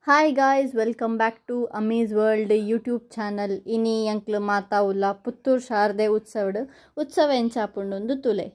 Hi guys, welcome back to Ami's world YouTube channel. ಇನಿ ಎಂಕ್ಲು ಮಾತಾವುಲ್ಲ ಪುತ್ತೂರು ಶಾರದೆ ಉತ್ಸವ ಎಂಚಾಪುಂಡು ತುಲೆ.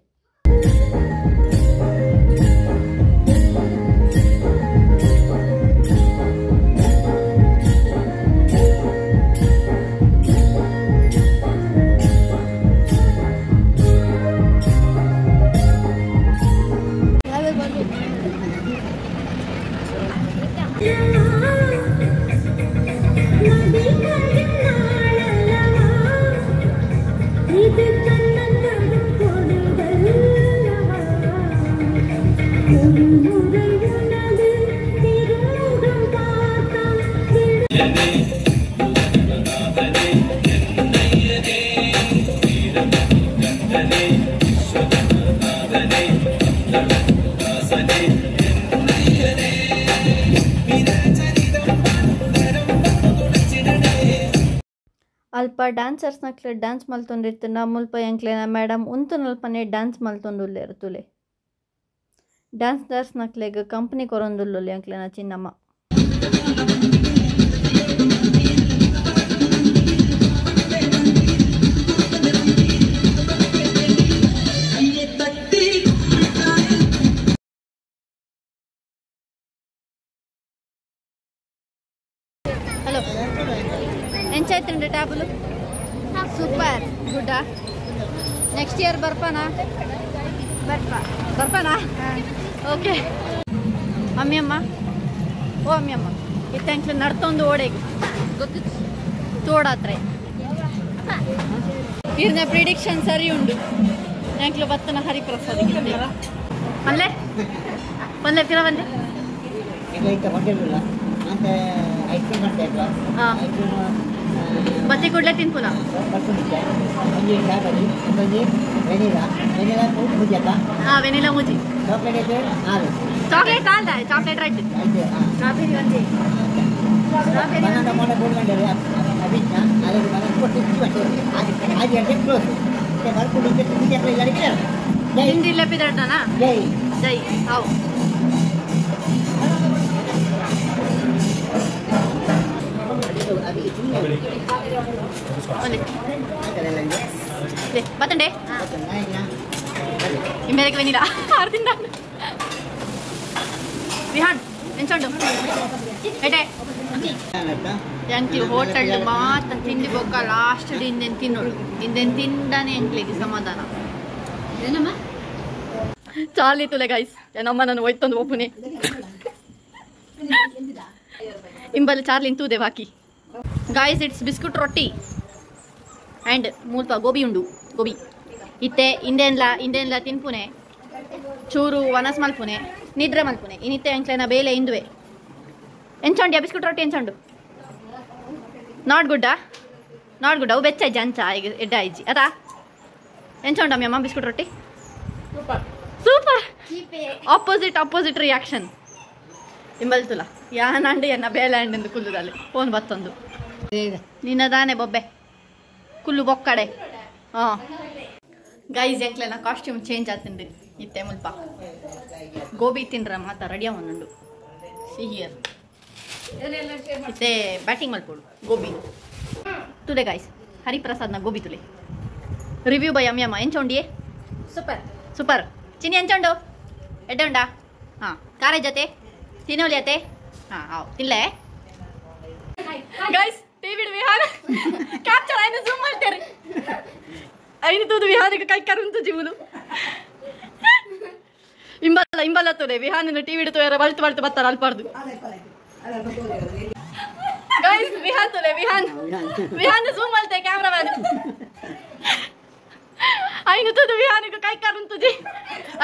ಅಲ್ಪ ಡ್ಯಾನ್ಸರ್ಸ್ ನಕ್ಲೆ ಡ್ಯಾನ್ಸ್ ಮಲ್ತೊಂಡಿರ್ತಿನ ಮುಲ್ಪ ಎಂಕ್ಲೆನ ಮೇಡಮ್ ನಲ್ಪನೆ ಡ್ಯಾನ್ಸ್ ಮಲ್ತೊಂದುಲ್ಲೇರು ತುಲೆ. ಡ್ಯಾನ್ಸರ್ಸ್ ನಕ್ಲೆಗ್ ಕಂಪನಿ ಕೊರೊಂದುಲ್ಲುಲ್ಲೆ ಎಂಕ್ಲೆನ ಚಿನ್ನಮ್ಮ. ಹಲೋ, ಎಂಚಾಯ್ತುಂಡು ಟ್ಯಾಬುಲು? ಸೂಪರ್, ಗುಡ್ಡಾ? ನೆಕ್ಸ್ಟ್ ಇಯರ್ ಬರ್ಪಾನಾ? ಬರ್ಪಾನಾ? ಓಕೆ. ಅಮ್ಮಿಯಮ್ಮ, ಓ ಅಮ್ಮಿಯಮ್ಮ, ಇತ್ತಂಕ್ಲು ನಡ್ತೊಂದು ಓಡೆಗು ಗೊತ್ತಿತ್ತು ತೋಡಾತ್ರೆ ಇರ್ನ ಪ್ರಿಡಿಕ್ಷನ್ ಸರಿ ಉಂಡು. ಎಂಕ್ಲು ಬತ್ತನ ಹರಿಪ್ರಸಾದ್ ಅಲ್ಲೇ ಒಂದೇ ಫಿರ ಬಂದೆ ಬತ್ತಿ ಕೂಡಲೇ ತಿನ್ಪುನ ವೆನಿಲಾ ಮುಜಿ ಚಾಕ್ಲೇಟ್ ಕಾಲ್ದ ಚಾಕ್ಲೇಟ್ ರೈಟ್ ಹಿಂದಿ ಲೆಪ್ಪಿದಣ್ಣ ಜೈ ಹೌ ಬತ್ತಂಡೆ ಇಮೇರೆಗೆ ವೆನಿಲಾ ಆರ್ದಿಂದ ವಿಹಾನ್ ಎಂಚಂಡು ಏಟೆ ಎಂಕ್ಲಿ ಹೋಟೆಲ್ ಮಾತ್ರ ತಿಂಡಿ ಬೊಕ್ಕ ಲಾಸ್ಟ್ ಇಂದೆನ್ ತಿನ್ನೋಳು ಇಂದೆನ್ ತಿಂದಾನೆ ಎಂಕ್ಲಿಗೆ ಸಮಾಧಾನ ಚಾಲಿ ತುಲೆ ಗೈಸ್. ಏನಮ್ಮ ನಾನು ಒಯ್ತೊಂದು ಒಪ್ಪುನೆ ಇಂಬಲ್ಲಿ ಚಾರ್ಲಿನ್ ತೂದೆ ಬಾಕಿ ಗಾಯ್ಸ್. ಇಟ್ಸ್ ಬಿಸ್ಕುಟ್ ರೊಟ್ಟಿ ಆ್ಯಂಡ್ ಮೂಲ್ಪ ಗೋಬಿ ಉಂಡು. ಗೋಬಿ ಇತ್ತೆ ಇಂದೆನ್ಲ ತಿನ್ಪುನೆ ಚೂರು ವನಸ್ ಮಲ್ಪುನೆ ನಿದ್ರೆ ಮಲ್ಪುನೆ ಇನ್ನಿತ್ತೆ ಎಂಕ್ಲೆನ ಬೇಲೆ ಇಂದುವೆ ಎಂಚಂಡ್ಯಾ ಬಿಸ್ಕುಟ್ ರೊಟ್ಟಿ ಎಂಚಂಡು ನಾಟ್ ಗುಡ್ಡ ಅವು ಬೆಚ್ಚಜ್ಜಿ ಅಂಚ ಈಗ ಎಡ್ಡ ಇಜ್ಜಿ ಅದಾ ಎಂಚಂಡು ಅಮ್ಮಮ್ಮ ಬಿಸ್ಕುಟ್ ರೊಟ್ಟಿ ಸೂಪರ್. ಆಪೋಸಿಟ್ ರಿಯಾಕ್ಷನ್ ಇಂಬಲ್ತುಲ ಯಾನಂಡು ಎನ್ನ ಬೇಲೆ ಅಂಡೆಂದು ಕುಲ್ಲುದಲ್ಲಿ ಫೋನ್ ಬತ್ತೊಂದು ನಿನ್ನದಾನೆ ಬೊಬ್ಬೆ ಕುಲ್ಲು ಬೊಕ್ಕಡೆ. ಹಾಂ ಗೈಸ್, ಎಂಕ್ಲೆನ ಕಾಸ್ಟ್ಯೂಮ್ ಚೇಂಜ್ ಆತಂಡಿ ಇತ್ತೆ ಮುಲ್ಪ ಗೋಬಿ ತಿನ್ರ ಮಾತ ರೆಡಿ ಅವನುಂಡು ಸಿಹಿಯರ್ ಇತ್ತೆ ಬ್ಯಾಟಿಂಗ್ ಮಲ್ಪೋಡು ಗೋಬಿ ತುಲೆ ಗೈಸ್. ಹರಿಪ್ರಸಾದ್ನ ಗೋಬಿ ತುಲೆ ರಿವ್ಯೂ ಬೈ ಅಮ್ಮಿಯಮ್ಮ ಎಂಚೊಂಡಿಯೇ ಸೂಪರ್ ಚಿನ್ನಿ ಎಂಚೊಂಡು ಎಡ್ಡೆ ಉಂಡಾ? ಹಾಂ ಕಾರೇ ಜೊತೆ ತಿನ್ನೋಲಿ ಅತ್ತೆ? ಹಾಂ ಹೌದು ತಿನ್ಲೆ ಗೈಸ್. ಟಿವಿಡ್ ವಿಹಾರ ಕ್ಯಾಪ್ಚರ್ ಆಯ್ತು ಜೂಮ್ ಮಾಡ್ತಾರೆ ಐದು ತೂದು ವಿಹಾನಿಗೆ ಕೈ ಕರುಂತು ಜೀವನು ಇಂಬಲ್ಲ ತೋರೆ ವಿಹಾನ ಟಿವಿಡ್ ತೋರ ಬಳ್ತು ಬರ್ತಾರ ಅಲ್ಪಾರ್ದು ಗೈಸ್. ವಿಹಾನ್ ತೋಲೆ ವಿಹಾನ್ ಜೂಮ್ ಮಾಡ್ತೆ ಕ್ಯಾಮ್ರಾ ಮ್ಯಾನ್ ಐನು ತೂದು ವಿಹಾನಿಗೆ ಕೈ ಕರುಂತು ಜಿ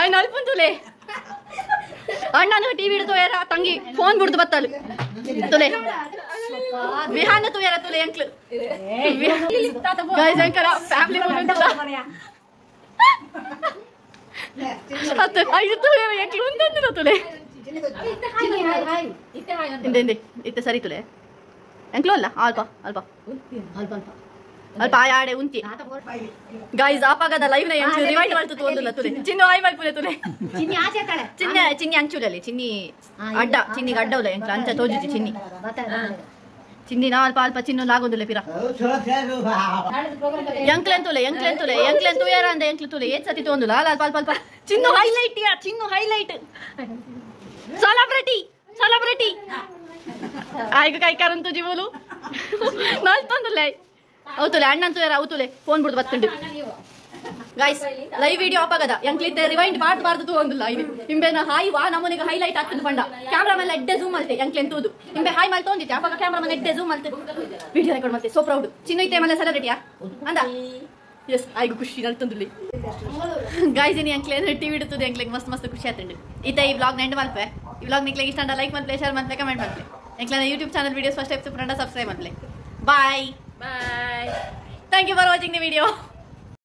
ಐನು ಅಲ್ಪುಂತುಲೆ ಅಣ್ಣನು ಟಿವಿ ತೋಯರ ತಂಗಿ ಫೋನ್ ಬಿಡ್ದು ಬತ್ತಲು ತುಲೆ ವಿಹಾನ ತೋಯರ ತುಲೆ ಎಂಕ್ಲು ಗೈಸ್ ಅಂಕರ ಫ್ಯಾಮಿಲಿ ಅತ್ತ ಐದು ತೋಯರ ಎಂಕ್ಲು ಉಂತಂದಿರ ತುಲೆ ಇಂದೆ ಇತ್ತೆ ಸರಿ ತುಲೆ ಎಂಕ್ಲು ಅಲ್ಲ ಅಲ್ಪ ಅಲ್ಪ ಆಡೆ ಉಂತಿ ಗಾಯ್ಸ್ ಆಪಾಗದ ಲೈವ್ ನ ಎಂಚು ರಿವೈಂಡ್ ಮಾಡ್ತು ತೋಂದುಲ್ಲ ತುಲೆ ಚಿನ್ನು ಆಯ್ ಮಲ್ಪುಲೆ ತುಲೆ ಚಿನ್ನಿ ಆಚೆ ಕಡೆ ಚಿನ್ನಿ ಅಂಚುಲಲ್ಲಿ ಚಿನ್ನಿ ಅಡ್ಡ ಚಿನ್ನಿಗೆ ಅಡ್ಡವಲ್ಲ ಎಂಚ ಅಂಚ ತೋಜುಜಿ ಚಿನ್ನಿ ಚಿನ್ನಿ ನಾ ಅಲ್ಪ ಅಲ್ಪ ಚಿನ್ನು ಲಾಗೋದಿಲ್ಲ ಪಿರ ಎಂಕ್ಲೆಂತುಲೆ ಯಾರ ಅಂದ ಎಂಕ್ಲು ತುಲೆ ಏತ್ ಸತಿ ತೋಂದುಲ್ಲ ಅಲ್ಲ ಅಲ್ಪ ಅಲ್ಪ ಚಿನ್ನು ಹೈಲೈಟ್ ಯಾ ಚಿನ್ನು ಹೈಲೈಟ್ ಸೆಲೆಬ್ರಿಟಿ ಆಯ್ಗ ಕೈ ಕಾರಂತು ಜಿಬೋಲು ನಾಲ್ ತಂದುಲೆ అవుతులే అన్నంత అవుతులే ఫోన్ ಬಿಡ್ದು ಬತ್ತುಂಡು ಗೈಸ್ ಲೈವ್ ವಿಡಿಯೋ ಆಫ್ ಆಗದ ಎಂಕ್ಲಿದ್ದೆ ರಿವೈಂಡ್ ಮಾಡ್ಬಾರ್ದು ತೋಂದಿಲ್ಲ ಇದು ಇಂಬೆನ ಹಾಯ್ ವಾ ನಮ್ಮನಿಗೆ ಹೈಲೈಟ್ ಆಗ್ತದೆ ಪಂಡ ಕ್ಯಾಮ್ರಾಮನ್ ಎಡ್ಡೆ ಝೂಮ್ ಅಲ್ತೆ ಎಂಕ್ಲೆಂತೂದು ಇಂಬೆ ಹಾಯ್ ಮಾಡಿ ತೋಂದಿತ್ತೆ ಆವಾಗ ಕ್ಯಾಮ್ರಾಮನ್ ಎಡ್ಡೆ ಝೂಮ್ ಅಲ್ತೆ ವಿಡಿಯೋ ರೆಕಾರ್ಡ್ ಮಾಡ್ತೆ ಸೋ ಪ್ರೌಡ್ ಚಿನ್ನು ಇತ್ತೆ ಮಲ್ಲ ಸೆಲೆಬ್ರಿಟಿಯಾ ಅಂದ ಎಸ್ ಆಯ್ಗು ಖುಷಿ ನಲ್ತಂದುಲಿ ಗೈಸ್ ಇನಿ ಎಂಕ್ಲೇನ್ ಟಿವಿ ಇಡುತ್ತದೆ ಎಂಕ್ಲೆಗ್ ಮಸ್ತ್ ಮಸ್ತ್ ಖುಷಿ ಆತಂಡು ಇತ್ತೆ ಈ ವ್ಲಾಗ್ ನೆಂಡ್ ಮಲ್ಪೆ ಈ ವ್ಲಾಗ್ ನಿಕ್ಲೆಗ್ ಇಷ್ಟ ಅಂಡ ಲೈಕ್ ಮಾಡ್ಲೆ ಶೇರ್ ಮಾಡ್ಲೆ ಕಮೆಂಟ್ ಮಾಡ್ಲೆ ಎಂಕ್ಲೆನ YouTube channel videos first episode subscribe ಮಾಡ್ಲೆ bye. Thank you for watching the video.